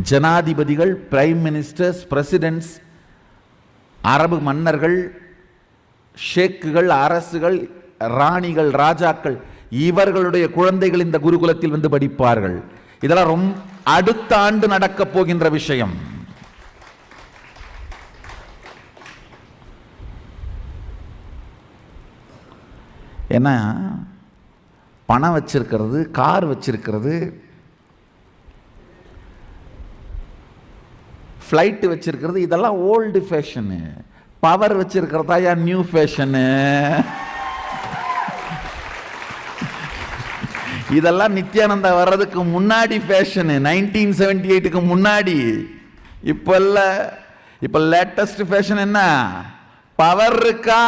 ஜனாதிபதிகள், prime ministers, president's, அரபு மன்னர்கள், ஷேக்குகள், அரசுகள், ராணிகள், ராஜாக்கள், இவர்களுடைய குழந்தைகள் இந்த குருகுலத்தில் வந்து படிப்பார்கள். இதெல்லாம் ரொம்ப அடுத்த ஆண்டு நடக்க போகின்ற விஷயம். ஏன்னா பணம் வச்சிருக்கிறது, கார் வச்சிருக்கிறது, ஃப்ளைட்டு வச்சிருக்கிறது, இதெல்லாம் ஓல்டு ஃபேஷனு. பவர் வச்சிருக்கிறதா யா நியூ ஃபேஷனு? இதெல்லாம் நித்யானந்தா வர்றதுக்கு முன்னாடி ஃபேஷனு, 1978க்கு முன்னாடி. இப்போ லேட்டஸ்ட் ஃபேஷன் என்ன? பவர் இருக்கா?